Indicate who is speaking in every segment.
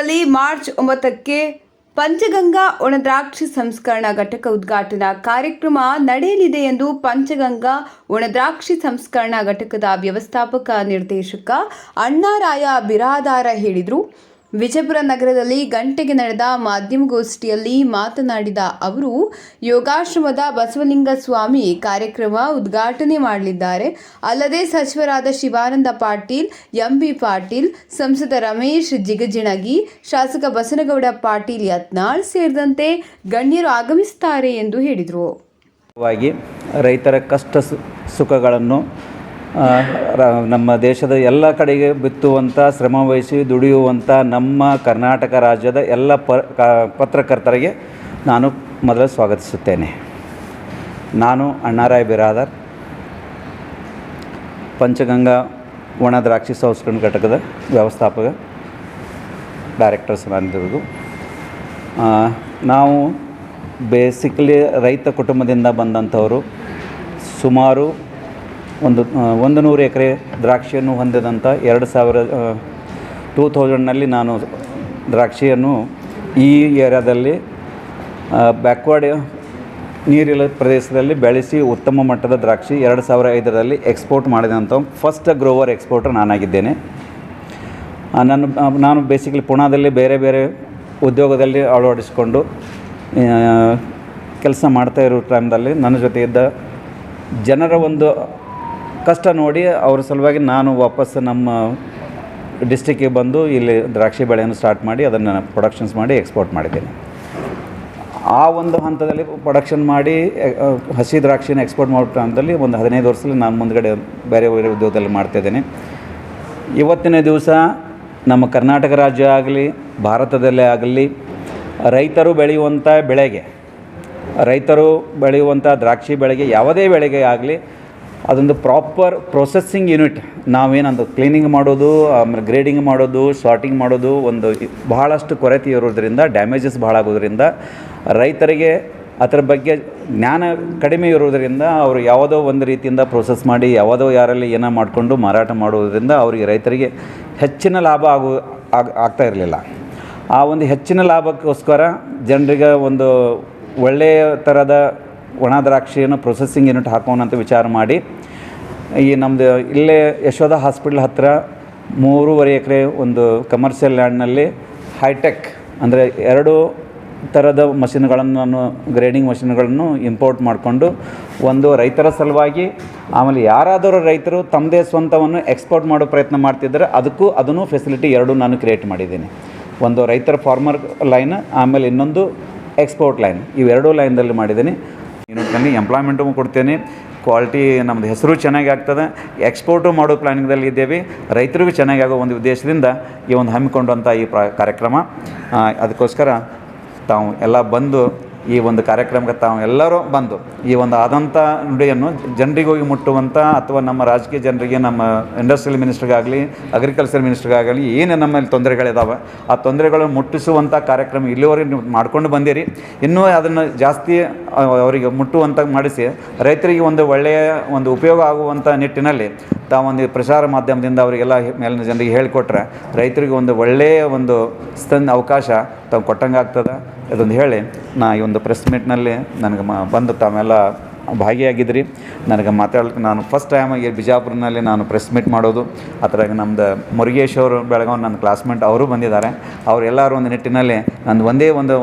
Speaker 1: ನಗರದಲ್ಲಿ ಮಾರ್ಚ್ 9ಕ್ಕೆ ಪಂಚಗಂಗಾ ಒಣದ್ರಾಕ್ಷಿ ಸಂಸ್ಕರಣಾ ಘಟಕ ಉದ್ಘಾಟನಾ ಕಾರ್ಯಕ್ರಮ ನಡೆಯಲಿದೆ ಎಂದು ಪಂಚಗಂಗಾ ಒಣದ್ರಾಕ್ಷಿ ಸಂಸ್ಕರಣಾ ಘಟಕದ ವ್ಯವಸ್ಥಾಪಕ ನಿರ್ದೇಶಕ ಅಣ್ಣಾರಾಯ ಬಿರಾದಾರ ಹೇಳಿದರು. ವಿಜಯಪುರ ನಗರದಲ್ಲಿ ಗಂಟೆಗೆ ನಡೆದ ಮಾಧ್ಯಮಗೋಷ್ಠಿಯಲ್ಲಿ ಮಾತನಾಡಿದ ಅವರು, ಯೋಗಾಶ್ರಮದ ಬಸವಲಿಂಗ ಸ್ವಾಮಿ ಕಾರ್ಯಕ್ರಮ ಉದ್ಘಾಟನೆ ಮಾಡಲಿದ್ದಾರೆ. ಅಲ್ಲದೆ ಸಚಿವರಾದ ಶಿವಾನಂದ ಪಾಟೀಲ್, ಎಂಬಿ ಪಾಟೀಲ್, ಸಂಸದ ರಮೇಶ್ ಜಿಗಜಿಣಗಿ, ಶಾಸಕ ಬಸನಗೌಡ ಪಾಟೀಲ್ ಯತ್ನಾಳ್ ಸೇರಿದಂತೆ ಗಣ್ಯರು ಆಗಮಿಸುತ್ತಾರೆ ಎಂದು ಹೇಳಿದರು.
Speaker 2: ರೈತರ ಕಷ್ಟ ಸುಖಗಳನ್ನು ನಮ್ಮ ದೇಶದ ಎಲ್ಲ ಕಡೆಗೆ ಬಿತ್ತುವಂಥ, ಶ್ರಮವಹಿಸಿ ದುಡಿಯುವಂಥ ನಮ್ಮ ಕರ್ನಾಟಕ ರಾಜ್ಯದ ಎಲ್ಲ ಪತ್ರಕರ್ತರಿಗೆ ನಾನು ಮೊದಲು ಸ್ವಾಗತಿಸುತ್ತೇನೆ. ನಾನು ಅಣ್ಣಾರಾಯ ಬಿರಾದಾರ್, ಪಂಚಗಂಗಾ ಒಣ ದ್ರಾಕ್ಷಿ ಸಂಸ್ಕರಣಾ ಘಟಕದ ವ್ಯವಸ್ಥಾಪಕ ಡೈರೆಕ್ಟರ್ಸ್ ನಾನಿರೋದು. ನಾವು ಬೇಸಿಕಲಿ ರೈತ ಕುಟುಂಬದಿಂದ ಬಂದಂಥವರು. ಸುಮಾರು 100 ಎಕರೆ ದ್ರಾಕ್ಷಿಯನ್ನು ಹೊಂದಿದಂಥ 2000ನಲ್ಲಿ ನಾನು ದ್ರಾಕ್ಷಿಯನ್ನು ಈ ಏರಿಯಾದಲ್ಲಿ ಬ್ಯಾಕ್ವರ್ಡ್ ನೀರಿನ ಪ್ರದೇಶದಲ್ಲಿ ಬೆಳೆಸಿ ಉತ್ತಮ ಮಟ್ಟದ ದ್ರಾಕ್ಷಿ 2005ರಲ್ಲಿ ಎಕ್ಸ್ಪೋರ್ಟ್ ಮಾಡಿದಂಥ ಫಸ್ಟ್ ಗ್ರೋವರ್ ಎಕ್ಸ್ಪೋರ್ಟರ್ ನಾನಾಗಿದ್ದೇನೆ. ನಾನು ಬೇಸಿಕಲಿ ಪುಣಾದಲ್ಲಿ ಬೇರೆ ಬೇರೆ ಉದ್ಯೋಗದಲ್ಲಿ ಅಳವಡಿಸಿಕೊಂಡು ಕೆಲಸ ಮಾಡ್ತಾ ಇರೋ ಟೈಮ್ದಲ್ಲಿ ನನ್ನ ಜೊತೆ ಇದ್ದ ಜನರ ಒಂದು ಕಷ್ಟ ನೋಡಿ ಅವ್ರ ಸಲುವಾಗಿ ನಾನು ವಾಪಸ್ ನಮ್ಮ ಡಿಸ್ಟಿಕ್ಕಿಗೆ ಬಂದು ಇಲ್ಲಿ ದ್ರಾಕ್ಷಿ ಬೆಳೆಯನ್ನು ಸ್ಟಾರ್ಟ್ ಮಾಡಿ ಅದನ್ನು ಪ್ರೊಡಕ್ಷನ್ಸ್ ಮಾಡಿ ಎಕ್ಸ್ಪೋರ್ಟ್ ಮಾಡಿದ್ದೇನೆ. ಆ ಒಂದು ಹಂತದಲ್ಲಿ ಪ್ರೊಡಕ್ಷನ್ ಮಾಡಿ ಹಸಿ ದ್ರಾಕ್ಷಿನ ಎಕ್ಸ್ಪೋರ್ಟ್ ಮಾಡೋ ಹಂತದಲ್ಲಿ ಒಂದು 15 ವರ್ಷದಲ್ಲಿ ನಾನು ಮುಂದ್ಗಡೆ ಬೇರೆ ಬೇರೆ ಉದ್ಯೋಗದಲ್ಲಿ ಮಾಡ್ತಾಯಿದ್ದೇನೆ. ಇವತ್ತಿನ ದಿವಸ ನಮ್ಮ ಕರ್ನಾಟಕ ರಾಜ್ಯ ಆಗಲಿ, ಭಾರತದಲ್ಲೇ ಆಗಲಿ, ರೈತರು ಬೆಳೆಯುವಂಥ ದ್ರಾಕ್ಷಿ ಬೆಳೆಗೆ ಯಾವುದೇ ಬೆಳೆಗೆ ಆಗಲಿ ಅದೊಂದು ಪ್ರಾಪರ್ ಪ್ರೊಸೆಸ್ಸಿಂಗ್ ಯೂನಿಟ್, ನಾವೇನಂದು ಕ್ಲೀನಿಂಗ್ ಮಾಡೋದು, ಆಮೇಲೆ ಗ್ರೇಡಿಂಗ್ ಮಾಡೋದು, ಸಾರ್ಟಿಂಗ್ ಮಾಡೋದು ಒಂದು ಬಹಳಷ್ಟು ಕೊರತೆ ಇರೋದ್ರಿಂದ, ಡ್ಯಾಮೇಜಸ್ ಭಾಳ ಆಗೋದ್ರಿಂದ, ರೈತರಿಗೆ ಅದರ ಬಗ್ಗೆ ಜ್ಞಾನ ಕಡಿಮೆ ಇರೋದರಿಂದ ಅವರು ಯಾವುದೋ ಒಂದು ರೀತಿಯಿಂದ ಪ್ರೊಸೆಸ್ ಮಾಡಿ ಯಾವುದೋ ಯಾರಲ್ಲಿ ಏನೋ ಮಾಡಿಕೊಂಡು ಮಾರಾಟ ಮಾಡೋದ್ರಿಂದ ಅವರಿಗೆ ರೈತರಿಗೆ ಹೆಚ್ಚಿನ ಲಾಭ ಆಗ್ತಾ ಇರಲಿಲ್ಲ. ಆ ಒಂದು ಹೆಚ್ಚಿನ ಲಾಭಕ್ಕೋಸ್ಕರ ಜನರಿಗೆ ಒಂದು ಒಳ್ಳೆಯ ಥರದ ಒಣ ದ್ರಾಕ್ಷಿಯನ್ನು ಪ್ರೊಸೆಸ್ಸಿಂಗ್ ಯೂನಿಟ್ ಹಾಕೋಣ ಅಂತ ವಿಚಾರ ಮಾಡಿ ಈ ನಮ್ಮದು ಇಲ್ಲೇ ಯಶೋಧ ಹಾಸ್ಪಿಟ್ಲ್ ಹತ್ತಿರ 3.5 ಎಕರೆ ಒಂದು ಕಮರ್ಷಿಯಲ್ ಲ್ಯಾಂಡ್ನಲ್ಲಿ ಹೈಟೆಕ್ ಅಂದರೆ 2 ಥರದ ಮಷಿನ್ಗಳನ್ನು, ನಾನು ಗ್ರೇಡಿಂಗ್ ಮಷಿನ್ಗಳನ್ನು ಇಂಪೋರ್ಟ್ ಮಾಡಿಕೊಂಡು ಒಂದು ರೈತರ ಸಲುವಾಗಿ, ಆಮೇಲೆ ಯಾರಾದರೂ ರೈತರು ತಮ್ಮದೇ ಸ್ವಂತವನ್ನು ಎಕ್ಸ್ಪೋರ್ಟ್ ಮಾಡೋ ಪ್ರಯತ್ನ ಮಾಡ್ತಿದ್ದಾರೆ ಅದನ್ನು ಫೆಸಿಲಿಟಿ 2 ನಾನು ಕ್ರಿಯೇಟ್ ಮಾಡಿದ್ದೀನಿ. ಒಂದು ರೈತರ ಫಾರ್ಮರ್ ಲೈನ್, ಆಮೇಲೆ ಇನ್ನೊಂದು ಎಕ್ಸ್ಪೋರ್ಟ್ ಲೈನ್, ಇವೆರಡೂ ಲೈನ್ದಲ್ಲಿ ಮಾಡಿದ್ದೀನಿ. ಯೂನಿಟ್ನಲ್ಲಿ ಎಂಪ್ಲಾಯ್ಮೆಂಟು ಕೊಡ್ತೇನೆ, ಕ್ವಾಲಿಟಿ ನಮ್ಮದು ಹೆಸರು ಚೆನ್ನಾಗಿ ಆಗ್ತದೆ, ಎಕ್ಸ್ಪೋರ್ಟು ಮಾಡೋ ಪ್ಲ್ಯಾನಿಂಗ್ದಲ್ಲಿ ಇದ್ದೇವೆ, ರೈತರಿಗೂ ಚೆನ್ನಾಗಿ ಆಗೋ ಒಂದು ಉದ್ದೇಶದಿಂದ ಈ ಒಂದು ಹಮ್ಮಿಕೊಂಡಂಥ ಈ ಕಾರ್ಯಕ್ರಮ. ಅದಕ್ಕೋಸ್ಕರ ತಾವು ಎಲ್ಲ ಬಂದು ಈ ಒಂದು ಕಾರ್ಯಕ್ರಮಕ್ಕೆ ತಾವು ಎಲ್ಲರೂ ಬಂದು ಈ ಒಂದು ಆದಂಥ ನುಡಿಯನ್ನು ಜನರಿಗೆ ಹೋಗಿ ಮುಟ್ಟುವಂಥ, ಅಥವಾ ನಮ್ಮ ರಾಜಕೀಯ ಜನರಿಗೆ, ನಮ್ಮ ಇಂಡಸ್ಟ್ರಿಯಲ್ ಮಿನಿಸ್ಟ್ರಿಗಾಗಲಿ, ಅಗ್ರಿಕಲ್ಚರ್ ಮಿನಿಸ್ಟ್ರಿಗಾಗಲಿ ಏನು ನಮ್ಮಲ್ಲಿ ತೊಂದರೆಗಳಿದ್ದಾವೆ ಆ ತೊಂದರೆಗಳನ್ನು ಮುಟ್ಟಿಸುವಂಥ ಕಾರ್ಯಕ್ರಮ ಇಲ್ಲಿವರೆಗೆ ನೀವು ಮಾಡ್ಕೊಂಡು ಬಂದಿರಿ. ಇನ್ನೂ ಅದನ್ನು ಜಾಸ್ತಿ ಅವರಿಗೆ ಮುಟ್ಟುವಂಥ ಮಾಡಿಸಿ ರೈತರಿಗೆ ಒಂದು ಒಳ್ಳೆಯ ಒಂದು ಉಪಯೋಗ ಆಗುವಂಥ ನಿಟ್ಟಿನಲ್ಲಿ ತಾವೊಂದು ಪ್ರಚಾರ ಮಾಧ್ಯಮದಿಂದ ಅವರಿಗೆಲ್ಲ ಮೇಲಿನ ಜನರಿಗೆ ಹೇಳಿಕೊಟ್ರೆ ರೈತರಿಗೆ ಒಂದು ಒಳ್ಳೆಯ ಒಂದು ಅವಕಾಶ ತಾವು ಕೊಟ್ಟಂಗೆ ಆಗ್ತದೆ. ಅದೊಂದು ಹೇಳಿ ನಾ ಈ ಒಂದು ಪ್ರೆಸ್ ಮೀಟ್ನಲ್ಲಿ ನನಗೆ ಬಂದು ತಾವೆಲ್ಲ ಭಾಗಿಯಾಗಿದ್ರಿ. ನನಗೆ ಮಾತಾಡಲಿಕ್ಕೆ ನಾನು ಫಸ್ಟ್ ಟೈಮ್ ಈ ಬಿಜಾಪುರನಲ್ಲಿ ನಾನು ಪ್ರೆಸ್ ಮೀಟ್ ಮಾಡೋದು. ಅದ್ರಾಗ ನಮ್ಮದು ಮುರುಗೇಶ್ ಅವರು ಬೆಳಗಾವಿ ನನ್ನ ಕ್ಲಾಸ್ಮೇಟ್ ಅವರು ಬಂದಿದ್ದಾರೆ. ಅವರೆಲ್ಲರೂ ಒಂದು ನಿಟ್ಟಿನಲ್ಲಿ ನಾನು ಒಂದೇ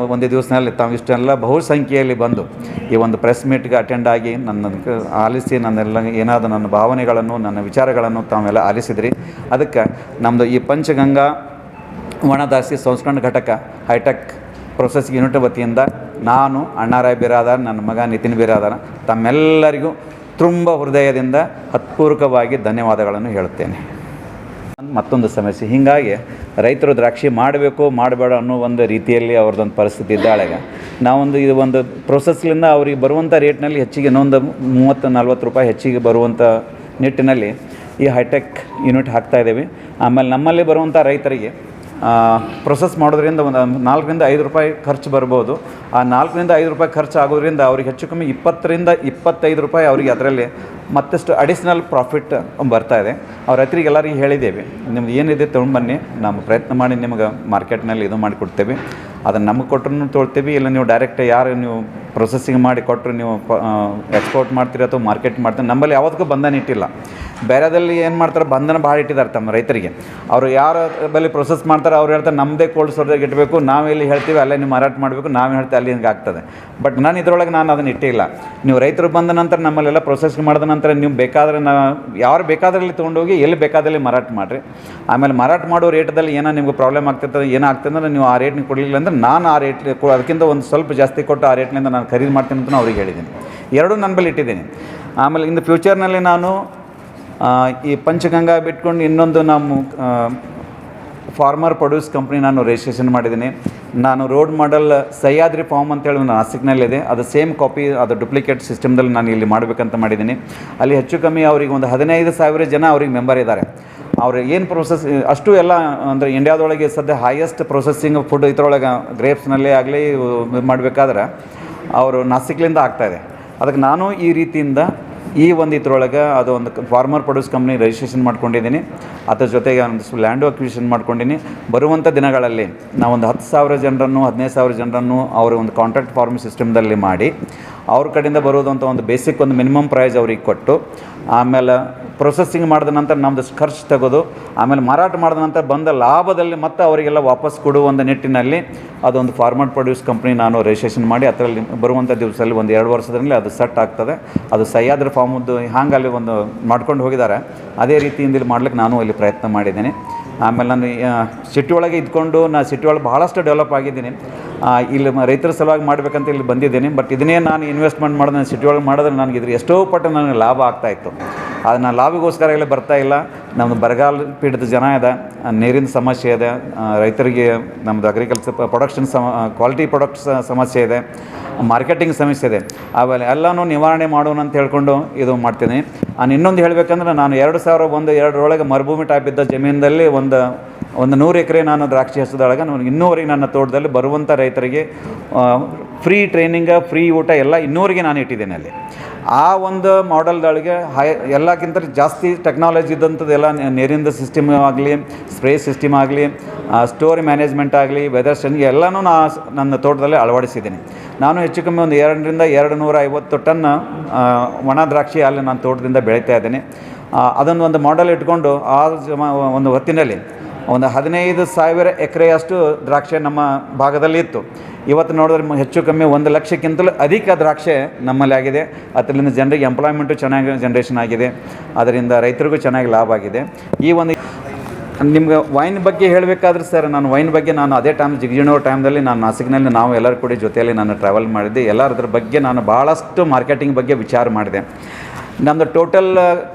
Speaker 2: ದಿವಸದಲ್ಲಿ ತಾವು ಇಷ್ಟೆಲ್ಲ ಬಹುಸಂಖ್ಯೆಯಲ್ಲಿ ಬಂದು ಈ ಒಂದು ಪ್ರೆಸ್ ಮೀಟ್ಗೆ ಅಟೆಂಡ್ ಆಗಿ ನನ್ನ ಆಲಿಸಿ ನನ್ನೆಲ್ಲ ಏನಾದರೂ ನನ್ನ ಭಾವನೆಗಳನ್ನು, ನನ್ನ ವಿಚಾರಗಳನ್ನು ತಾವೆಲ್ಲ ಆಲಿಸಿದ್ರಿ. ಅದಕ್ಕೆ ನಮ್ಮದು ಈ ಪಂಚಗಂಗಾ ಒಣ ದ್ರಾಕ್ಷಿ ಸಂಸ್ಕರಣಾ ಘಟಕ ಹೈಟೆಕ್ ಪ್ರೊಸೆಸ್ ಯೂನಿಟ್ ವತಿಯಿಂದ ನಾನು ಅಣ್ಣಾರಾಯ ಬಿರಾದಾರ್, ನನ್ನ ಮಗ ನಿತಿನ್ ಬಿರಾದಾರ ತಮ್ಮೆಲ್ಲರಿಗೂ ತುಂಬ ಹೃದಯದಿಂದ ಹತ್ಪೂರ್ವಕವಾಗಿ ಧನ್ಯವಾದಗಳನ್ನು ಹೇಳುತ್ತೇನೆ. ಮತ್ತೊಂದು ಸಮಸ್ಯೆ, ಹೀಗಾಗಿ ರೈತರು ದ್ರಾಕ್ಷಿ ಮಾಡಬೇಕು ಮಾಡಬೇಡ ಅನ್ನೋ ಒಂದು ರೀತಿಯಲ್ಲಿ ಅವ್ರದ್ದೊಂದು ಪರಿಸ್ಥಿತಿ ಇದ್ದಾಳೆಗ ಇದು ಒಂದು ಪ್ರೊಸೆಸ್ಲಿಂದ ಅವ್ರಿಗೆ ಬರುವಂಥ ರೇಟ್ನಲ್ಲಿ ಹೆಚ್ಚಿಗೆ ಇನ್ನೊಂದು 30-40 ರೂಪಾಯಿ ಹೆಚ್ಚಿಗೆ ಬರುವಂಥ ನಿಟ್ಟಿನಲ್ಲಿ ಈ ಹೈಟೆಕ್ ಯೂನಿಟ್ ಹಾಕ್ತಾಯಿದ್ದೇವೆ. ಆಮೇಲೆ ನಮ್ಮಲ್ಲಿ ಬರುವಂಥ ರೈತರಿಗೆ ಪ್ರೊಸೆಸ್ ಮಾಡೋದ್ರಿಂದ ಒಂದು 4-5 ರೂಪಾಯಿ ಖರ್ಚು ಬರ್ಬೋದು. ಆ 4-5 ರೂಪಾಯಿ ಖರ್ಚು ಆಗೋದ್ರಿಂದ ಅವ್ರಿಗೆ ಹೆಚ್ಚು ಕಮ್ಮಿ 20-25 ರೂಪಾಯಿ ಅವರಿಗೆ ಅದರಲ್ಲಿ ಮತ್ತಷ್ಟು ಅಡಿಷ್ನಲ್ ಪ್ರಾಫಿಟ್ ಬರ್ತಾ ಇದೆ. ಅವ್ರ ರೈತರಿಗೆ ಎಲ್ಲರಿಗೂ ಹೇಳಿದ್ದೇವೆ, ನಿಮ್ದು ಏನಿದೆ ತೊಗೊಂಡ್ಬನ್ನಿ, ನಾವು ಪ್ರಯತ್ನ ಮಾಡಿ ನಿಮ್ಗೆ ಮಾರ್ಕೆಟ್ನಲ್ಲಿ ಇದು ಮಾಡಿಕೊಡ್ತೇವೆ. ಅದನ್ನು ನಮಗೆ ಕೊಟ್ಟರು ತೊಗೊಳ್ತೀವಿ, ಇಲ್ಲ ನೀವು ಡೈರೆಕ್ಟ್ ಯಾರು ನೀವು ಪ್ರೊಸೆಸಿಂಗ್ ಮಾಡಿ ಕೊಟ್ಟರು ನೀವು ಎಕ್ಸ್ಪೋರ್ಟ್ ಮಾಡ್ತೀರಿ ಅಥವಾ ಮಾರ್ಕೆಟ್ ಮಾಡ್ತೀರಿ. ನಮ್ಮಲ್ಲಿ ಯಾವುದಕ್ಕೂ ಬಂಧನ ಇಟ್ಟಿಲ್ಲ. ಬೇರೆದಲ್ಲಿ ಏನು ಮಾಡ್ತಾರೆ, ಬಂಧನ ಭಾಳ ಇಟ್ಟಿದ್ದಾರೆ ತಮ್ಮ ರೈತರಿಗೆ. ಅವರು ಯಾರ ಬಳಿ ಪ್ರೊಸೆಸ್ ಮಾಡ್ತಾರೆ ಅವ್ರು ಹೇಳ್ತಾರೆ ನಮ್ಮದೇ ಕೋಲ್ಡ್ ಸ್ಟೋರೇಜ್ ಇಡಬೇಕು, ನಾವೆಲ್ಲಿ ಹೇಳ್ತೀವಿ ಅಲ್ಲೇ ನೀವು ಮಾರಾಟ ಮಾಡಬೇಕು, ನಾವು ಹೇಳ್ತೀವಿ ಅಲ್ಲಿ ಹಿಂಗೆ ಆಗ್ತದೆ. ಬಟ್ ನಾನು ಇದರೊಳಗೆ ನಾನು ಅದನ್ನು ಇಟ್ಟಿಲ್ಲ. ನೀವು ರೈತರು ಬಂದ ನಂತರ ನಮ್ಮಲ್ಲೆಲ್ಲ ಪ್ರೊಸೆಸ್ ಮಾಡಿದ ನಂತರ ನೀವು ಬೇಕಾದರೆ ಯಾರು ಬೇಕಾದ್ರಲ್ಲಿ ತೊಗೊಂಡೋಗಿ ಎಲ್ಲಿ ಬೇಕಾದಲ್ಲಿ ಮಾರಾಟ ಮಾಡಿರಿ. ಆಮೇಲೆ ಮಾರಾಟ ಮಾಡೋ ರೇಟ್ದಲ್ಲಿ ಏನೋ ನಿಮ್ಗೆ ಪ್ರಾಬ್ಲಮ್ ಆಗ್ತಿರ್ತದೆ, ಏನಾಗ್ತದೆ ಅಂದರೆ ನೀವು ಆ ರೇಟ್ನ ಕೊಡಲಿಲ್ಲ ಅಂದರೆ ನಾನು ಆ ರೇಟ್ ಅದಕ್ಕಿಂತ ಒಂದು ಸ್ವಲ್ಪ ಜಾಸ್ತಿ ಕೊಟ್ಟು ಆ ರೇಟ್ನಿಂದ ನಾನು ಖರೀದಿ ಮಾಡ್ತೀನಿ ಅಂತ ಅವ್ರಿಗೆ ಹೇಳಿದ್ದೀನಿ. ಎರಡೂ ನನ್ನ ಬಳಿ ಇಟ್ಟಿದ್ದೀನಿ. ಆಮೇಲೆ ಇನ್ನು ಫ್ಯೂಚರ್ನಲ್ಲಿ ನಾನು ಈ ಪಂಚಗಂಗಾ ಬಿಟ್ಕೊಂಡು ಇನ್ನೊಂದು ನಮ್ಮ ಫಾರ್ಮರ್ ಪ್ರೊಡ್ಯೂಸ್ ಕಂಪ್ನಿ ನಾನು ರಿಜಿಸ್ಟ್ರೇಷನ್ ಮಾಡಿದ್ದೀನಿ. ನಾನು ರೋಡ್ ಮಾಡೆಲ್ ಸಹ್ಯಾದ್ರಿ ಫಾರ್ಮ್ ಅಂತೇಳಿ ನಾಸಿಕ್ನಲ್ಲಿದೆ, ಅದು ಸೇಮ್ ಕಾಪಿ, ಅದು ಡುಪ್ಲಿಕೇಟ್ ಸಿಸ್ಟಮ್ದಲ್ಲಿ ನಾನು ಇಲ್ಲಿ ಮಾಡಬೇಕಂತ ಮಾಡಿದ್ದೀನಿ. ಅಲ್ಲಿ ಹೆಚ್ಚು ಕಮ್ಮಿ ಅವ್ರಿಗೆ ಒಂದು 15,000 ಜನ ಅವ್ರಿಗೆ ಮೆಂಬರ್ ಇದ್ದಾರೆ. ಅವ್ರು ಏನು ಪ್ರೊಸೆಸ್ ಅಷ್ಟು ಎಲ್ಲ ಅಂದರೆ ಇಂಡಿಯಾದೊಳಗೆ ಸದ್ಯ ಹೈಯೆಸ್ಟ್ ಪ್ರೊಸೆಸಿಂಗ್ ಫುಡ್ ಇದರೊಳಗೆ ಗ್ರೇಪ್ಸ್ನಲ್ಲೇ ಆಗಲಿ ಮಾಡಬೇಕಾದ್ರೆ ಅವರು ನಾಸಿಕ್ಲಿಂದ ಆಗ್ತಾಯಿದೆ. ಅದಕ್ಕೆ ನಾನು ಈ ರೀತಿಯಿಂದ ಈ ಒಂದು ಇದರೊಳಗೆ ಅದು ಒಂದು ಫಾರ್ಮರ್ ಪ್ರೊಡ್ಯೂಸ್ ಕಂಪ್ನಿ ರಿಜಿಸ್ಟ್ರೇಷನ್ ಮಾಡ್ಕೊಂಡಿದ್ದೀನಿ. ಅದ್ರ ಜೊತೆಗೆ ಒಂದು ಲ್ಯಾಂಡು ಅಕ್ವಿಷನ್ ಮಾಡ್ಕೊಂಡಿನಿ. ಬರುವಂಥ ದಿನಗಳಲ್ಲಿ ನಾವೊಂದು 10,000 ಜನರನ್ನು 15,000 ಜನರನ್ನು ಅವರು ಒಂದು ಕಾಂಟ್ರಾಕ್ಟ್ ಫಾರ್ಮಿಂಗ್ ಸಿಸ್ಟಮ್ದಲ್ಲಿ ಮಾಡಿ ಅವ್ರ ಕಡೆಯಿಂದ ಬರೋದಂಥ ಒಂದು ಬೇಸಿಕ್ ಒಂದು ಮಿನಿಮಮ್ ಪ್ರೈಸ್ ಅವ್ರಿಗೆ ಕೊಟ್ಟು, ಆಮೇಲೆ ಪ್ರೊಸೆಸಿಂಗ್ ಮಾಡಿದ ನಂತರ ನಮ್ಮದು ಖರ್ಚು ತೆಗೆದು ಆಮೇಲೆ ಮಾರಾಟ ಮಾಡಿದ ನಂತರ ಬಂದ ಲಾಭದಲ್ಲಿ ಮತ್ತೆ ಅವರಿಗೆಲ್ಲ ವಾಪಸ್ ಕೊಡುವ ಒಂದು ನಿಟ್ಟಿನಲ್ಲಿ ಅದೊಂದು ಫಾರ್ಮರ್ ಪ್ರೊಡ್ಯೂಸ್ ಕಂಪ್ನಿ ನಾನು ರಿಜಿಸ್ಟ್ರೇಷನ್ ಮಾಡಿ ಅದರಲ್ಲಿ ಬರುವಂಥ ದಿವಸದಲ್ಲಿ ಒಂದು 2 ವರ್ಷದಲ್ಲಿ ಅದು ಸೆಟ್ ಆಗ್ತದೆ. ಅದು ಸಹ್ಯಾದ್ರಿ ಫಾರ್ಮದ್ದು ಹ್ಯಾಂಗೆ ಅಲ್ಲಿ ಒಂದು ಮಾಡ್ಕೊಂಡು ಹೋಗಿದ್ದಾರೆ ಅದೇ ರೀತಿಯಿಂದ ಇಲ್ಲಿ ಮಾಡ್ಲಿಕ್ಕೆ ನಾನು ಇಲ್ಲಿ ಪ್ರಯತ್ನ ಮಾಡಿದ್ದೀನಿ. ಆಮೇಲೆ ನಾನು ಸಿಟಿ ಒಳಗೆ ಇದ್ಕೊಂಡು ಸಿಟಿ ಒಳಗೆ ಭಾಳಷ್ಟು ಡೆವಲಪ್ ಆಗಿದ್ದೀನಿ. ಇಲ್ಲಿ ರೈತರ ಸಲುವಾಗಿ ಮಾಡಬೇಕಂತ ಇಲ್ಲಿ ಬಂದಿದ್ದೀನಿ. ಬಟ್ ಇದನ್ನೇ ನಾನು ಇನ್ವೆಸ್ಟ್ಮೆಂಟ್ ಮಾಡಿದ್ರೆ ಸಿಟಿ ಒಳಗೆ ಮಾಡಿದ್ರೆ ನನಗೆ ಇದ್ರ ಎಷ್ಟೋ ಪಟ್ಟು ನನಗೆ ಲಾಭ ಆಗ್ತಾಯಿತ್ತು. ಅದು ನಾನು ಲಾಭಗೋಸ್ಕರ ಇಲ್ಲಿ ಬರ್ತಾಯಿಲ್ಲ. ನಮ್ಮದು ಬರಗಾಲ ಪೀಡಿತ ಜನ ಇದೆ, ನೀರಿನ ಸಮಸ್ಯೆ ಇದೆ, ರೈತರಿಗೆ ನಮ್ಮದು ಅಗ್ರಿಕಲ್ಚರ್ ಪ್ರೊಡಕ್ಷನ್ ಕ್ವಾಲಿಟಿ ಪ್ರಾಡಕ್ಟ್ಸ್ ಸಮಸ್ಯೆ ಇದೆ, ಮಾರ್ಕೆಟಿಂಗ್ ಸಮಸ್ಯೆ ಇದೆ. ಆಮೇಲೆ ಎಲ್ಲನೂ ನಿವಾರಣೆ ಮಾಡೋಣ ಅಂತ ಹೇಳ್ಕೊಂಡು ಇದು ಮಾಡ್ತೀನಿ. ನಾನು ಇನ್ನೊಂದು ಹೇಳಬೇಕಂದ್ರೆ ನಾನು 2001-2 ಮರುಭೂಮಿ ಟೈಪ್ ಇದ್ದ ಜಮೀನಲ್ಲಿ ಒಂದು 100 ಎಕರೆ ನಾನು ದ್ರಾಕ್ಷಿ ಹಚ್ಚದೊಳಗೆ ನಾನು ಇನ್ನೂವರೆಗೆ ನನ್ನ ತೋಟದಲ್ಲಿ ಬರುವಂಥ ರೈತರಿಗೆ ಫ್ರೀ ಟ್ರೈನಿಂಗ, ಫ್ರೀ ಊಟ ಎಲ್ಲ ಇನ್ನೂವರೆಗೆ ನಾನು ಇಟ್ಟಿದ್ದೇನೆ ಅಲ್ಲಿ. ಆ ಒಂದು ಮಾಡೆಲ್ದೊಳಗೆ ಎಲ್ಲಕ್ಕಿಂತ ಜಾಸ್ತಿ ಟೆಕ್ನಾಲಜಿ ಇದ್ದಂಥದ್ದು ಎಲ್ಲ ನೀರಿಂದ ಸಿಸ್ಟಮ್ ಆಗಲಿ, ಸ್ಪ್ರೇ ಸಿಸ್ಟಮ್ ಆಗಲಿ, ಸ್ಟೋರ್ ಮ್ಯಾನೇಜ್ಮೆಂಟ್ ಆಗಲಿ, ವೆದರ್ ಸ್ಟೇಷನ್ ಎಲ್ಲನೂ ನನ್ನ ತೋಟದಲ್ಲಿ ಅಳವಡಿಸಿದ್ದೀನಿ. ನಾನು ಹೆಚ್ಚು ಕಮ್ಮಿ ಒಂದು 200-250 ಟನ್ ಒಣ ದ್ರಾಕ್ಷಿ ಅಲ್ಲಿ ನನ್ನ ತೋಟದಿಂದ ಬೆಳೀತಾ ಇದ್ದೀನಿ. ಅದನ್ನು ಒಂದು ಮಾಡೆಲ್ ಇಟ್ಕೊಂಡು ಒಂದು ಹೊತ್ತಿನಲ್ಲಿ ಒಂದು 15,000 ಎಕರೆಯಷ್ಟು ದ್ರಾಕ್ಷಿ ನಮ್ಮ ಭಾಗದಲ್ಲಿ ಇತ್ತು. ಇವತ್ತು ನೋಡಿದ್ರೆ ಹೆಚ್ಚು ಕಮ್ಮಿ 1 ಲಕ್ಷಕ್ಕಿಂತಲೂ ಅಧಿಕ ದ್ರಾಕ್ಷಿ ನಮ್ಮಲ್ಲಿ ಆಗಿದೆ. ಅದರಿಂದ ಜನರಿಗೆ ಎಂಪ್ಲಾಯ್ಮೆಂಟು ಚೆನ್ನಾಗಿ ಜನ್ರೇಷನ್ ಆಗಿದೆ, ಅದರಿಂದ ರೈತರಿಗೂ ಚೆನ್ನಾಗಿ ಲಾಭ ಆಗಿದೆ. ಈ ಒಂದು ನಿಮ್ಗೆ ವೈನ್ ಬಗ್ಗೆ ಹೇಳಬೇಕಾದ್ರೆ ಸರ್, ನಾನು ವೈನ್ ಬಗ್ಗೆ ನಾನು ಅದೇ ಜಿಗಜಿಣೋ ಟೈಮ್ದಲ್ಲಿ ನಾನು ನಾಸಿಕ್ನಲ್ಲಿ ನಾವು ಎಲ್ಲರ ಕೂಡ ಜೊತೆಯಲ್ಲಿ ನಾನು ಟ್ರಾವೆಲ್ ಮಾಡಿದ್ದೆ. ಎಲ್ಲರ ಬಗ್ಗೆ ನಾನು ಭಾಳಷ್ಟು ಮಾರ್ಕೆಟಿಂಗ್ ಬಗ್ಗೆ ವಿಚಾರ ಮಾಡಿದೆ. ನಮ್ಮದು ಟೋಟಲ್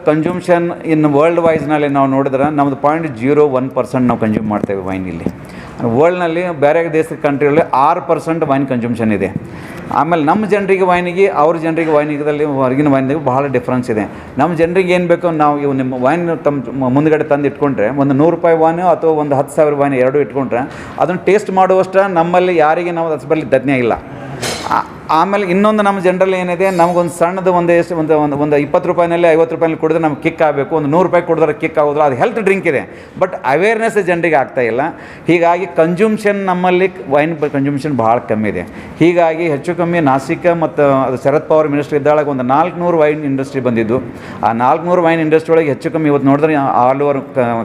Speaker 2: ಕನ್ಸ್ಯೂಮ್ಷನ್ ಇನ್ ವರ್ಲ್ಡ್ ವೈಸ್ನಲ್ಲಿ ನಾವು ನೋಡಿದ್ರೆ ನಮ್ಮದು 0.01% ನಾವು ಕನ್ಸ್ಯೂಮ್ ಮಾಡ್ತೇವೆ ವೈನ್. ಇಲ್ಲಿ ವರ್ಲ್ಡ್ನಲ್ಲಿ ಬೇರೆ ದೇಶದ ಕಂಟ್ರಿಯಲ್ಲಿ 6% ವೈನ್ ಕನ್ಸ್ಯೂಮ್ಷನ್ ಇದೆ. ಆಮೇಲೆ ನಮ್ಮ ಜನರಿಗೆ ವೈನಿಗೆ ಅವ್ರ ಜನರಿಗೆ ವೈನಿಗದಲ್ಲಿ ಹೊರಗಿನ ವೈನಿಗೆ ಭಾಳ ಡಿಫ್ರೆನ್ಸ್ ಇದೆ. ನಮ್ಮ ಜನರಿಗೆ ಏನು ಬೇಕೋ ನಾವು ಇವು ನಿಮ್ಮ ವೈನ್ ತಮ್ಮ ಮುಂದುಗಡೆ ತಂದು ಇಟ್ಕೊಂಡ್ರೆ ಒಂದು 100 ರೂಪಾಯಿ ವೈನ್ ಅಥವಾ ಒಂದು 10,000 ವೈನ್ ಎರಡೂ ಇಟ್ಕೊಂಡ್ರೆ ಅದನ್ನು ಟೇಸ್ಟ್ ಮಾಡುವಷ್ಟು ನಮ್ಮಲ್ಲಿ ಯಾರಿಗೆ ನಾವು ಅಸಬಲ್ಲಿ ತಜ್ಞ ಇಲ್ಲ. ಆಮೇಲೆ ಇನ್ನೊಂದು ನಮ್ಮ ಜನರಲ್ಲಿ ಏನಿದೆ, ನಮಗೊಂದು ಸಣ್ಣದು ಒಂದು 20 ರೂಪಾಯಿನಲ್ಲಿ 50 ರೂಪಾಯಿನಲ್ಲಿ ಕುಡಿದ್ರೆ ನಮ್ಗೆ ಕಿಕ್ ಆಗಬೇಕು, ಒಂದು 100 ರೂಪಾಯಿ ಕುಡಿದ್ರೆ ಕಿಕ್ ಆಗೋದಿಲ್ಲ. ಅದು ಹೆಲ್ತ್ ಡ್ರಿಂಕ್ ಇದೆ, ಬಟ್ ಅವೇರ್ನೆಸ್ ಜನರಿಗೆ ಆಗ್ತಾಯಿಲ್ಲ. ಹೀಗಾಗಿ ಕನ್ಸ್ಯೂಮ್ಷನ್ ನಮ್ಮಲ್ಲಿ ವೈನ್ ಕನ್ಸ್ಯೂಮ್ಷನ್ ಭಾಳ ಕಮ್ಮಿ ಇದೆ. ಹೀಗಾಗಿ ಹೆಚ್ಚು ಕಮ್ಮಿ ನಾಸಿಕ್ ಮತ್ತು ಅದು ಶರದ್ ಪವಾರ್ ಮಿನಿಸ್ಟ್ರಿ ಇದ್ದಾಳಾಗ ಒಂದು 400 ವೈನ್ ಇಂಡಸ್ಟ್ರಿ ಬಂದಿದ್ದು. ಆ 400 ವೈನ್ ಇಂಡಸ್ಟ್ರಿ ಒಳಗೆ ಹೆಚ್ಚು ಕಮ್ಮಿ ಇವತ್ತು ನೋಡಿದ್ರೆ ಆಲ್ ಓವರ್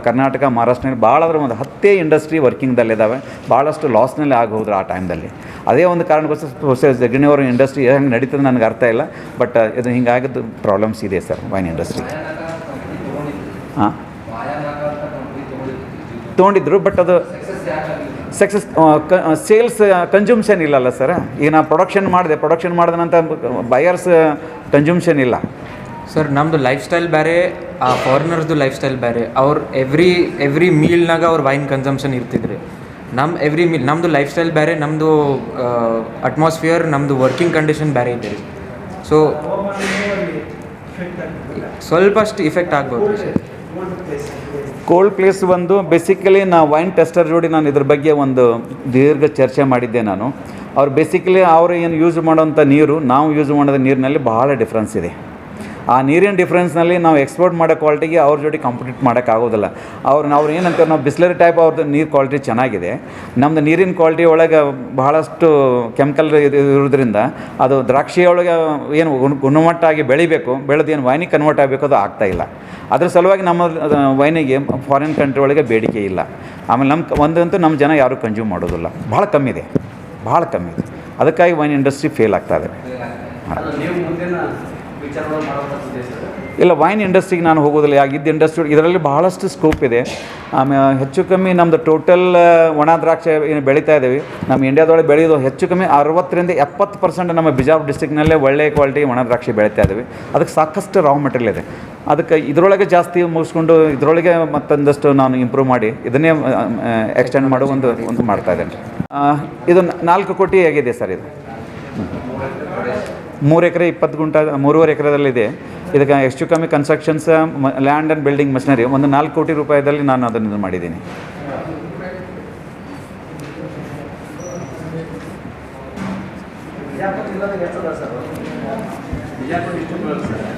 Speaker 2: ಕರ್ನಾಟಕ, ಮಹಾರಾಷ್ಟ್ರನಲ್ಲಿ ಭಾಳ ಅಂದ್ರೆ ಒಂದು 10 ಇಂಡಸ್ಟ್ರಿ ವರ್ಕಿಂಗ್ದಲ್ಲಿದ್ದಾವೆ. ಭಾಳಷ್ಟು ಲಾಸ್ನಲ್ಲಿ ಆಗೋದ್ರು ಆ ಟೈಮ್ದಲ್ಲಿ. ಅದೇ ಒಂದು ಕಾರಣಕ್ಕೋಸ್ಕರ ಜಗಣಿಯವ್ರ ಇಂಡಸ್ಟ್ರಿ ಹೆಂಗೆ ನಡೀತದೆ ನನಗೆ ಅರ್ಥ ಇಲ್ಲ. ಬಟ್ ಇದು ಹಿಂಗಾಗಿದ್ದು ಪ್ರಾಬ್ಲಮ್ಸ್ ಇದೆ ಸರ್ ವೈನ್ ಇಂಡಸ್ಟ್ರಿ. ಹಾಂ ತೊಗೊಂಡಿದ್ರು, ಬಟ್ ಅದು ಸಕ್ಸಸ್ ಸೇಲ್ಸ್ ಕನ್ಸ್ಯೂಮ್ಷನ್ ಇಲ್ಲಲ್ಲ ಸರ್. ಈಗ ನಾನು ಪ್ರೊಡಕ್ಷನ್ ಮಾಡಿದ ನಂತರ ಬಯರ್ಸ್ ಕನ್ಸ್ಯೂಮ್ಷನ್ ಇಲ್ಲ
Speaker 3: ಸರ್. ನಮ್ಮದು ಲೈಫ್ ಸ್ಟೈಲ್ ಬೇರೆ, ಆ ಫಾರಿನರ್ಸ್ದು ಲೈಫ್ ಸ್ಟೈಲ್ ಬೇರೆ. ಅವ್ರು ಎವ್ರಿ ಮೀಲ್ನಾಗ ಅವ್ರು ವೈನ್ ಕನ್ಸಂಪ್ಷನ್ ಇರ್ತಿದ್ರಿ. ಎವ್ರಿ ಮೀಲ್ ನಮ್ಮದು ಲೈಫ್ ಸ್ಟೈಲ್ ಬೇರೆ, ನಮ್ಮದು ಅಟ್ಮಾಸ್ಫಿಯರ್, ನಮ್ಮದು ವರ್ಕಿಂಗ್ ಕಂಡೀಷನ್ ಬೇರೆ ಇದೆ. ಸೊ ಸ್ವಲ್ಪಷ್ಟು ಇಫೆಕ್ಟ್ ಆಗ್ಬೋದು ಸರ್.
Speaker 2: ಕೋಲ್ಡ್ ಪ್ಲೇಸ್ ಒಂದು ಬೇಸಿಕಲಿ ವೈನ್ ಟೆಸ್ಟರ್ ಜೋಡಿ ನಾನು ಇದ್ರ ಬಗ್ಗೆ ಒಂದು ದೀರ್ಘ ಚರ್ಚೆ ಮಾಡಿದ್ದೆ ನಾನು. ಅವ್ರು ಬೇಸಿಕಲಿ ಅವರು ಏನು ಯೂಸ್ ಮಾಡೋಂಥ ನೀರು ನಾವು ಯೂಸ್ ಮಾಡೋದ ನೀರಿನಲ್ಲಿ ಭಾಳ ಡಿಫ್ರೆನ್ಸ್ ಇದೆ. ಆ ನೀರಿನ ಡಿಫ್ರೆನ್ಸ್ನಲ್ಲಿ ನಾವು ಎಕ್ಸ್ಪೋರ್ಟ್ ಮಾಡೋ ಕ್ವಾಲಿಟಿಗೆ ಅವ್ರ ಜೊತೆ ಕಾಂಪಿಟೇಟ್ ಮಾಡೋಕ್ಕಾಗೋದಿಲ್ಲ. ಅವ್ರು ಏನಂತಾರೆ, ನಾವು ಬಿಸ್ಲರಿ ಟೈಪ್ ಅವ್ರದ್ದು ನೀರು ಕ್ವಾಲಿಟಿ ಚೆನ್ನಾಗಿದೆ, ನಮ್ಮದು ನೀರಿನ ಕ್ವಾಲಿಟಿ ಒಳಗೆ ಬಹಳಷ್ಟು ಕೆಮಿಕಲ್ ಇರೋದ್ರಿಂದ ಅದು ದ್ರಾಕ್ಷಿ ಒಳಗೆ ಏನು ಗುಣಮಟ್ಟ ಆಗಿ ಬೆಳಿಬೇಕು, ಬೆಳೆದು ಏನು ವೈನಿಗೆ ಕನ್ವರ್ಟ್ ಆಗಬೇಕು ಅದು ಆಗ್ತಾಯಿಲ್ಲ. ಅದ್ರ ಸಲುವಾಗಿ ನಮ್ಮ ವೈನಿಗೆ ಫಾರಿನ್ ಕಂಟ್ರಿ ಒಳಗೆ ಬೇಡಿಕೆ ಇಲ್ಲ. ಆಮೇಲೆ ಒಂದಂತೂ ನಮ್ಮ ಜನ ಯಾರೂ ಕನ್ಸ್ಯೂಮ್ ಮಾಡೋದಿಲ್ಲ, ಭಾಳ ಕಮ್ಮಿ ಇದೆ. ಅದಕ್ಕಾಗಿ ವೈನ್ ಇಂಡಸ್ಟ್ರಿ ಫೇಲ್ ಆಗ್ತಾಯಿದೆ. ಇಲ್ಲ, ವೈನ್ ಇಂಡಸ್ಟ್ರಿಗೆ ನಾನು ಹೋಗೋದಿಲ್ಲ. ಆಗಿದ್ದ ಇಂಡಸ್ಟ್ರಿ ಇದರಲ್ಲಿ ಬಹಳಷ್ಟು ಸ್ಕೋಪ್ ಇದೆ. ಆಮೇಲೆ ಹೆಚ್ಚು ಕಮ್ಮಿ ನಮ್ಮದು ಟೋಟಲ್ ಒಣ ದ್ರಾಕ್ಷಿ ಏನು ಬೆಳೀತಾ ಇದ್ದೀವಿ, ನಮ್ಮ ಇಂಡಿಯಾದೊಳಗೆ ಬೆಳೆಯೋದು ಹೆಚ್ಚು ಕಮ್ಮಿ 60-70% ನಮ್ಮ ಬಿಜಾಪುರ ಡಿಸ್ಟ್ರಿಕ್ನಲ್ಲೇ ಒಳ್ಳೆಯ ಕ್ವಾಲಿಟಿ ಒಣ ದ್ರಾಕ್ಷಿ ಬೆಳೀತಾ ಇದ್ದೀವಿ. ಅದಕ್ಕೆ ಸಾಕಷ್ಟು ರಾ ಮೆಟೀರಿಯಲ್ ಇದೆ. ಅದಕ್ಕೆ ಇದರೊಳಗೆ ಜಾಸ್ತಿ ಮುಗಿಸ್ಕೊಂಡು ಇದರೊಳಗೆ ಮತ್ತೊಂದಷ್ಟು ನಾನು ಇಂಪ್ರೂವ್ ಮಾಡಿ ಇದನ್ನೇ ಎಕ್ಸ್ಟೆಂಡ್ ಮಾಡೋ ಒಂದು ಮಾಡ್ತಾ ಇದ್ದೇನೆ. ಇದು 4 ಕೋಟಿ ಆಗಿದೆ ಸರ್. ಇದು 3 ಎಕರೆ 20 ಗುಂಟೆ 3.5 ಎಕರೆದಲ್ಲಿದೆ. ಇದಕ್ಕೆ ಹೆಚ್ಚು ಕಮ್ಮಿ constructions, land and building machinery ಒಂದು 4 ಕೋಟಿ ರೂಪಾಯಿದಲ್ಲಿ ನಾನು ಅದನ್ನು ಮಾಡಿದ್ದೀನಿ.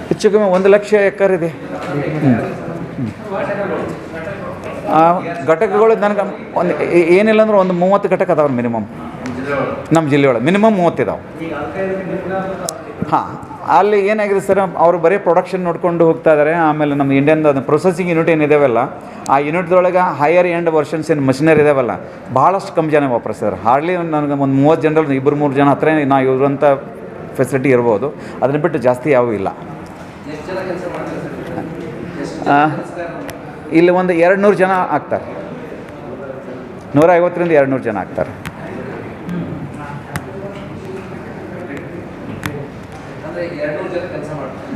Speaker 2: ಹೆಚ್ಚು ಕಮ್ಮಿ 1 ಲಕ್ಷ ಎಕರೆ ಇದೆ. ಘಟಕಗಳು ನನಗೆ ಒಂದು ಏನಿಲ್ಲ ಅಂದ್ರೆ ಒಂದು 30 ಘಟಕ ಅದಾವೆ ಮಿನಿಮಮ್. ನಮ್ಮ ಜಿಲ್ಲೆಯೊಳಗೆ ಮಿನಿಮಮ್ 30 ಇದಾವೆ. ಹಾಂ, ಅಲ್ಲಿ ಏನಾಗಿದೆ ಸರ್, ಅವರು ಬರೀ ಪ್ರೊಡಕ್ಷನ್ ನೋಡ್ಕೊಂಡು ಹೋಗ್ತಾ ಇದ್ದಾರೆ. ಆಮೇಲೆ ನಮ್ಮ ಇಂಡಿಯನ್ ಪ್ರೊಸೆಸಿಂಗ್ ಯೂನಿಟ್ ಏನಿದಾವಲ್ಲ, ಆ ಯೂನಿಟ್ದೊಳಗೆ ಹೈಯರ್ ಎಂಡ್ ವರ್ಷನ್ಸ್ ಏನು ಮಷಿನರಿ ಇದಾವಲ್ಲ, ಭಾಳಷ್ಟು ಕಮ್ಮಿ ಜನ ವಾಪರಿಸಿದ್ದಾರೆ. ಹಾರ್ಡ್ಲಿ ನನಗೆ ಒಂದು 30 ಜನರಲ್ಲಿ 2-3 ಜನ ಹತ್ರ ನಾವು ಇರುವಂಥ ಫೆಸಿಲಿಟಿ ಇರ್ಬೋದು. ಅದನ್ನ ಬಿಟ್ಟು ಜಾಸ್ತಿ ಯಾವೂ ಇಲ್ಲ. ಇಲ್ಲಿ ಒಂದು 200 ಜನ ಆಗ್ತಾರೆ. 150-200 ಜನ ಆಗ್ತಾರೆ.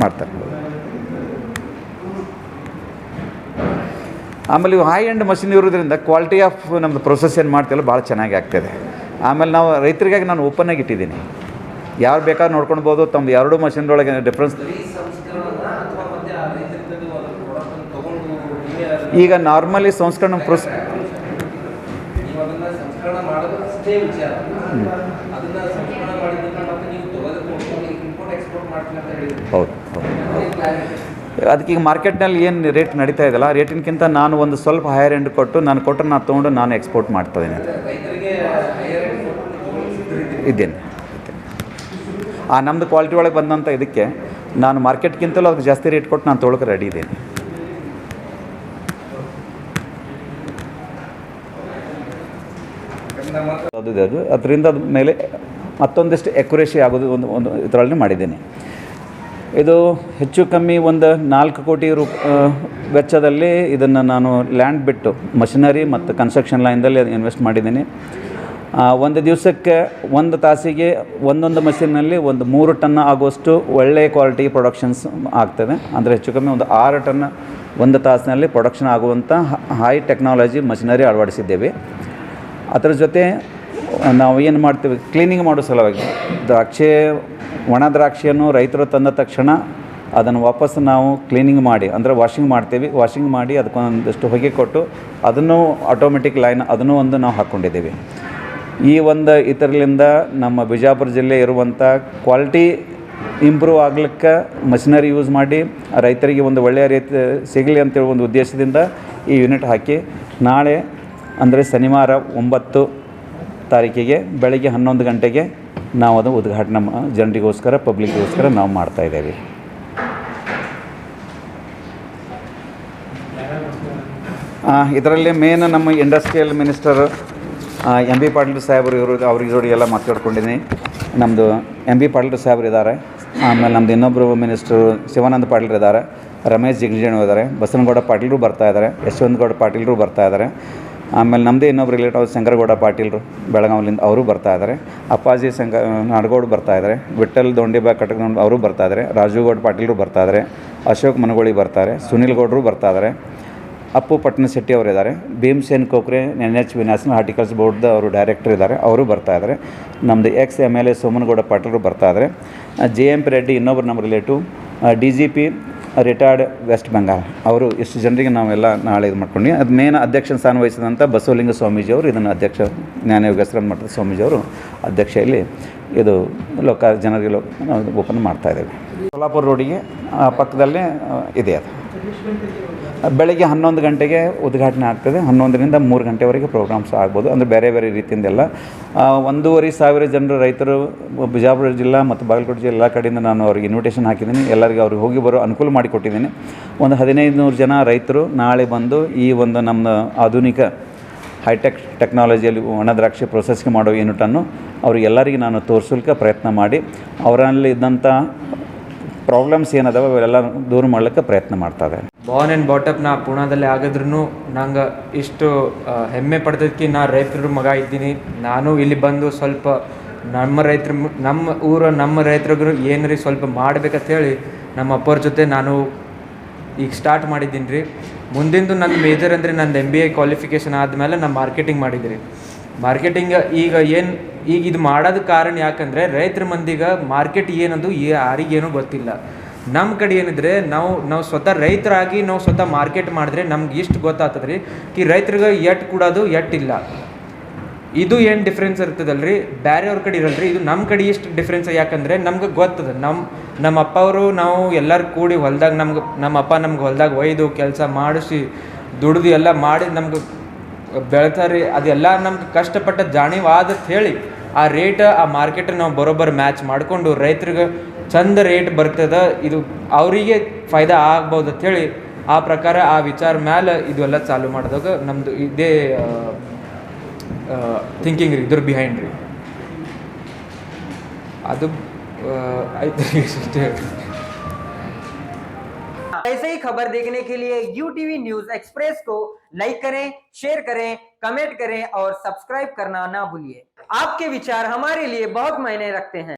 Speaker 2: ಮಾಡ್ತಾರೆ. ಆಮೇಲೆ ಇವು ಹೈ ಎಂಡ್ ಮಷಿನ್ ಇರೋದ್ರಿಂದ ಕ್ವಾಲಿಟಿ ಆಫ್ ನಮ್ಮದು ಪ್ರೊಸೆಸ್ ಏನು ಮಾಡ್ತೀವಲ್ಲ ಭಾಳ ಚೆನ್ನಾಗಿ ಆಗ್ತದೆ. ಆಮೇಲೆ ನಾವು ರೈತರಿಗಾಗಿ ನಾನು ಓಪನ್ನಾಗಿ ಇಟ್ಟಿದ್ದೀನಿ, ಯಾರು ಬೇಕಾದ್ರೂ ನೋಡ್ಕೊಳ್ಬೋದು. ತಮ್ಮದು 2 ಮಷಿನ್ದೊಳಗೆ ಡಿಫ್ರೆನ್ಸ್. ಈಗ ನಾರ್ಮಲಿ ಸಂಸ್ಕರಣೆ ಹೌದು. ಅದಕ್ಕೆ ಈಗ ಮಾರ್ಕೆಟ್ನಲ್ಲಿ ಏನು ರೇಟ್ ನಡೀತಾ ಇದೆಯಲ್ಲ, ಆ ರೇಟಿನಕ್ಕಿಂತ ನಾನು ಒಂದು ಸ್ವಲ್ಪ ಹೈಯರ್ ಎಂಡ್ ಕೊಟ್ಟು ನಾನು ತೊಗೊಂಡು ನಾನು ಎಕ್ಸ್ಪೋರ್ಟ್ ಮಾಡ್ತಾಯಿದ್ದೀನಿ ಇದ್ದೇನೆ. ನಮ್ಮದು ಕ್ವಾಲಿಟಿ ಒಳಗೆ ಬಂದಂಥ ಇದಕ್ಕೆ ನಾನು ಮಾರ್ಕೆಟ್ಗಿಂತಲೂ ಅದಕ್ಕೆ ಜಾಸ್ತಿ ರೇಟ್ ಕೊಟ್ಟು ನಾನು ತೊಗೊಳಕ್ಕೆ ರೆಡಿ ಇದ್ದೀನಿ. ಅದು ಅದರಿಂದ ಅದ ಮೇಲೆ ಮತ್ತೊಂದಿಷ್ಟು ಎಕ್ಯುರೇಸಿ ಆಗೋದು ಒಂದು ಇದರಲ್ಲಿ ಮಾಡಿದ್ದೀನಿ. ಇದು ಹೆಚ್ಚು ಕಮ್ಮಿ ಒಂದು 4 ಕೋಟಿ ವೆಚ್ಚದಲ್ಲಿ ಇದನ್ನು ನಾನು ಲ್ಯಾಂಡ್ ಬಿಟ್ಟು ಮಷಿನರಿ ಮತ್ತು ಕನ್ಸ್ಟ್ರಕ್ಷನ್ ಲೈನ್ದಲ್ಲಿ ಇನ್ವೆಸ್ಟ್ ಮಾಡಿದ್ದೀನಿ. ಒಂದು ದಿವಸಕ್ಕೆ 1 ತಾಸಿಗೆ ಒಂದೊಂದು ಮಷಿನ್ನಲ್ಲಿ ಒಂದು 3 ಟನ್ ಆಗುವಷ್ಟು ಒಳ್ಳೆಯ ಕ್ವಾಲಿಟಿ ಪ್ರೊಡಕ್ಷನ್ಸ್ ಆಗ್ತದೆ. ಅಂದರೆ ಹೆಚ್ಚು ಕಮ್ಮಿ ಒಂದು 6 ಟನ್ 1 ತಾಸಿನಲ್ಲಿ ಪ್ರೊಡಕ್ಷನ್ ಆಗುವಂಥ ಹೈ ಟೆಕ್ನಾಲಜಿ ಮಷಿನರಿ ಅಳವಡಿಸಿದ್ದೇವೆ. ಅದರ ಜೊತೆ ನಾವು ಏನು ಮಾಡ್ತೀವಿ, ಕ್ಲೀನಿಂಗ್ ಮಾಡೋ ಸಲುವಾಗಿ ಒಣ ದ್ರಾಕ್ಷಿಯನ್ನು ರೈತರು ತಂದ ತಕ್ಷಣ ಅದನ್ನು ವಾಪಸ್ ನಾವು ಕ್ಲೀನಿಂಗ್ ಮಾಡಿ, ಅಂದರೆ ವಾಷಿಂಗ್ ಮಾಡ್ತೀವಿ. ವಾಷಿಂಗ್ ಮಾಡಿ ಅದಕ್ಕೊಂದಷ್ಟು ಹೊಗೆ ಕೊಟ್ಟು ಅದನ್ನು ಆಟೋಮೆಟಿಕ್ ಲೈನ್ ಅದನ್ನು ಒಂದು ನಾವು ಹಾಕ್ಕೊಂಡಿದ್ದೀವಿ. ಈ ಒಂದು ಇದರಿಂದ ನಮ್ಮ ಬಿಜಾಪುರ ಜಿಲ್ಲೆ ಇರುವಂಥ ಕ್ವಾಲಿಟಿ ಇಂಪ್ರೂವ್ ಆಗ್ಲಿಕ್ಕೆ ಮಷಿನರಿ ಯೂಸ್ ಮಾಡಿ ರೈತರಿಗೆ ಒಂದು ಒಳ್ಳೆಯ ರೀತಿ ಸಿಗಲಿ ಅಂತೇಳಿ ಒಂದು ಉದ್ದೇಶದಿಂದ ಈ ಯೂನಿಟ್ ಹಾಕಿ ನಾಳೆ ಅಂದರೆ ಶನಿವಾರ 9 ತಾರೀಕಿಗೆ ಬೆಳಗ್ಗೆ 11 ಗಂಟೆಗೆ ನಾವು ಅದು ಉದ್ಘಾಟನೆ ಜನರಿಗೋಸ್ಕರ ಪಬ್ಲಿಕ್ಗೋಸ್ಕರ ನಾವು ಮಾಡ್ತಾಯಿದ್ದೇವೆ. ಇದರಲ್ಲಿ ಮೇನ್ ನಮ್ಮ industrial minister M B Patil ಸಾಹೇಬರು ಅವ್ರಿಗೆ ಜೋಡಿ ಎಲ್ಲ ಮಾತಾಡ್ಕೊಂಡಿದ್ದೀನಿ. ನಮ್ಮದು ಎಂ ಬಿ ಪಾಟೀಲ್ ಸಾಹೇಬರು ಇದ್ದಾರೆ. ಆಮೇಲೆ ನಮ್ಮದು ಇನ್ನೊಬ್ಬರು ಮಿನಿಸ್ಟರು ಶಿವಾನಂದ ಪಾಟೀಲ್ರು ಇದ್ದಾರೆ, ರಮೇಶ್ ಜಿಗಜಿಣು ಇದ್ದಾರೆ, ಬಸವನಗೌಡ ಪಾಟೀಲರು ಬರ್ತಾಯಿದ್ದಾರೆ, ಯಶವಂತಗೌಡ ಪಾಟೀಲರು ಬರ್ತಾಯಿದ್ದಾರೆ. ಆಮೇಲೆ ನಮ್ಮದೇ ಇನ್ನೊಬ್ರು ರಿಲೇಟಿವ್ ಶಂಕರಗೌಡ ಪಾಟೀಲರು ಬೆಳಗಾವಿಲಿಂದ ಅವರು ಬರ್ತಾಯಿದ್ದಾರೆ, ಅಪ್ಪಾಜಿ ನಾಡಗೌಡ ಬರ್ತಾಯಿದ್ದಾರೆ, ವಿಠ್ಠಲ್ ದೊಂಡಿಬಾ ಕಟಕ್ ಅವರು ಬರ್ತಾಯಿದ್ದಾರೆ, ರಾಜುಗೌಡ ಪಾಟೀಲರು ಬರ್ತಾಯಿದ್ದಾರೆ, ಅಶೋಕ್ ಮನಗೋಳಿ ಬರ್ತಾರೆ, ಸುನಿಲ್ ಗೌಡರು ಬರ್ತಾಯಿದ್ದಾರೆ, ಅಪ್ಪು ಪಟ್ಟಣಶೆಟ್ಟಿ ಅವರು ಇದ್ದಾರೆ, ಭೀಮಸೇನ್ ಕೋಕ್ರೆ NH ನ್ಯಾಷನಲ್ ಹಾರ್ಟಿಕಲ್ಚರ್ ಬೋರ್ಡ್ದ ಅವರು ಡೈರೆಕ್ಟರ್ ಇದ್ದಾರೆ, ಅವರು ಬರ್ತಾಯಿದ್ದಾರೆ. ನಮ್ಮದು MLA ಸೋಮನಗೌಡ ಪಾಟೀಲರು ಬರ್ತಾಯಿದ್ದಾರೆ. JMP ರೆಡ್ಡಿ ಇನ್ನೊಬ್ರು ನಮ್ಮ relative, DGP retired West Bengal ಅವರು. ಇಷ್ಟು ಜನರಿಗೆ ನಾವೆಲ್ಲ ನಾಳೆ ಇದು ಮಾಡ್ಕೊಂಡು ಅದು ಮೇನ್ ಅಧ್ಯಕ್ಷ ಸ್ಥಾನ ವಹಿಸಿದಂಥ ಬಸವಲಿಂಗ ಸ್ವಾಮೀಜಿಯವರು ಇದನ್ನು ಅಧ್ಯಕ್ಷ ಜ್ಞಾನಯೋಗೇಶ್ವರ ಮಠದ ಸ್ವಾಮೀಜಿಯವರು ಅಧ್ಯಕ್ಷೆಯಲ್ಲಿ ಇದು ಜನರಿಗೆ ಓಪನ್ ಮಾಡ್ತಾಯಿದ್ದೇವೆ. ಸೋಲಾಪುರ ರೋಡಿಗೆ ಪಕ್ಕದಲ್ಲೇ ಇದೆ ಅದು. ಬೆಳಗ್ಗೆ 11 ಗಂಟೆಗೆ ಉದ್ಘಾಟನೆ ಆಗ್ತದೆ. 11ರಿಂದ 3 ಗಂಟೆವರೆಗೆ ಪ್ರೋಗ್ರಾಮ್ಸ್ ಆಗ್ಬೋದು. ಅಂದರೆ ಬೇರೆ ಬೇರೆ ರೀತಿಯಿಂದೆಲ್ಲ 1,500 ಜನರು ರೈತರು ಬಿಜಾಪುರ ಜಿಲ್ಲಾ ಮತ್ತು ಬಾಗಲಕೋಟೆ ಜಿಲ್ಲಾ ಕಡೆಯಿಂದ ನಾನು ಅವ್ರಿಗೆ ಇನ್ವಿಟೇಷನ್ ಹಾಕಿದ್ದೀನಿ. ಎಲ್ಲರಿಗೆ ಅವ್ರಿಗೆ ಹೋಗಿ ಬರೋ ಅನುಕೂಲ ಮಾಡಿಕೊಟ್ಟಿದ್ದೀನಿ. ಒಂದು 1,500 ಜನ ರೈತರು ನಾಳೆ ಬಂದು ಈ ಒಂದು ನಮ್ಮ ಆಧುನಿಕ ಹೈಟೆಕ್ ಟೆಕ್ನಾಲಜಿಯಲ್ಲಿ ಒಣ ದ್ರಾಕ್ಷಿ ಪ್ರೊಸೆಸಿಂಗ್ ಮಾಡೋ ಯೂನಿಟನ್ನು ಅವರಿಗೆಲ್ಲರಿಗೆ ನಾನು ತೋರಿಸಲಿಕ್ಕೆ ಪ್ರಯತ್ನ ಮಾಡಿ ಅವರಲ್ಲಿ ಇದ್ದಂಥ ಪ್ರಾಬ್ಲಮ್ಸ್ ಏನದಾವ ಅವೆಲ್ಲ ದೂರ ಮಾಡಲಿಕ್ಕೆ ಪ್ರಯತ್ನ ಮಾಡ್ತಾರೆ.
Speaker 3: ಬಾರ್ನ್ ಆ್ಯಂಡ್ ಬಾಟಪ್ ನಾ ಪೂನಾದಲ್ಲಿ ಆಗಿದ್ರೂ ನಂಗೆ ಇಷ್ಟು ಹೆಮ್ಮೆ ಪಡ್ದಕ್ಕೆ ನಾ ರೈತರ ಮಗ ಇದ್ದೀನಿ. ನಾನು ಇಲ್ಲಿ ಬಂದು ಸ್ವಲ್ಪ ನಮ್ಮ ರೈತರಿಗೂ ಏನ್ರಿ ಸ್ವಲ್ಪ ಮಾಡ್ಬೇಕಂತ ಹೇಳಿ ನಮ್ಮ ಅಪ್ಪವ್ರ ಜೊತೆ ನಾನು ಈಗ ಸ್ಟಾರ್ಟ್ ಮಾಡಿದ್ದೀನಿ ರೀ. ಮುಂದಿಂದು ನನ್ನ ಮೇಜರ್ ಅಂದರೆ ನಂದು MBA ಕ್ವಾಲಿಫಿಕೇಷನ್ ಆದಮೇಲೆ ನಾನು ಮಾರ್ಕೆಟಿಂಗ್ ಮಾಡಿದ್ದೀನಿ. ಮಾರ್ಕೆಟಿಂಗ್ ಈಗ ಇದು ಮಾಡೋದು ಕಾರಣ ಯಾಕಂದರೆ ರೈತರ ಮಂದಿಗೆ ಮಾರ್ಕೆಟ್ ಏನದು ಯಾರಿಗೇನೂ ಗೊತ್ತಿಲ್ಲ. ನಮ್ಮ ಕಡೆ ಏನಿದ್ರೆ ನಾವು ಸ್ವತಃ ರೈತರಾಗಿ ನಾವು ಸ್ವತಃ ಮಾರ್ಕೆಟ್ ಮಾಡಿದ್ರೆ ನಮ್ಗೆ ಇಷ್ಟು ಗೊತ್ತಾಗ್ತದೆ ರೀ ಕಿ ರೈತರಿಗೆ ಎಟ್ಟು ಕೊಡೋದು ಎಟ್ಟಿಲ್ಲ. ಇದು ಏನು ಡಿಫ್ರೆನ್ಸ್ ಇರ್ತದಲ್ರಿ ಬೇರೆಯವ್ರ ಕಡೆ ಇರಲ್ರಿ. ಇದು ನಮ್ಮ ಕಡೆ ಇಷ್ಟು ಡಿಫ್ರೆನ್ಸ್ ಯಾಕಂದರೆ ನಮ್ಗೆ ಗೊತ್ತದ. ನಮ್ಮ ಅಪ್ಪ ಅವರು ನಾವು ಎಲ್ಲರೂ ಕೂಡಿ ಹೊಲ್ದಾಗ ನಮ್ಮ ಅಪ್ಪ ನಮ್ಗೆ ಹೊಲ್ದಾಗ ಒಯ್ದು ಕೆಲಸ ಮಾಡಿಸಿ ದುಡ್ದು ಎಲ್ಲ ಮಾಡಿ ನಮ್ಗೆ ಬೆಳ್ತಾರೆ. ಅದೆಲ್ಲ ನಮ್ಗೆ ಕಷ್ಟಪಟ್ಟ ಜಾಣಿವಾದತ್ ಹೇಳಿ ಆ ರೇಟ್ ಆ ಮಾರ್ಕೆಟ್ ನಾವು ಬರೋಬ್ಬರ ಮ್ಯಾಚ್ ಮಾಡಿಕೊಂಡು ರೈತರಿಗೆ ಚಂದ ರೇಟ್ ಬರ್ತದೆ, ಇದು ಅವರಿಗೆ ಫಾಯ್ದಾ ಆಗ್ಬೋದು ಅಂಥೇಳಿ ಆ ಪ್ರಕಾರ ಆ ವಿಚಾರ ಮೇಲೆ ಇದೆಲ್ಲ ಚಾಲು ಮಾಡಿದಾಗ ನಮ್ಮದು ಇದೇ ಥಿಂಕಿಂಗ್ ರೀ ಇದ್ರ ಬಿಹೈಂಡ್ ರೀ. ಅದು ಆಯ್ತು ಅಷ್ಟೇ.
Speaker 4: ऐसे ही खबर देखने के लिए UTV न्यूज एक्सप्रेस को लाइक करें, शेयर करें, कमेंट करें और सब्सक्राइब करना ना भूलिए. आपके विचार हमारे लिए बहुत मायने रखते हैं.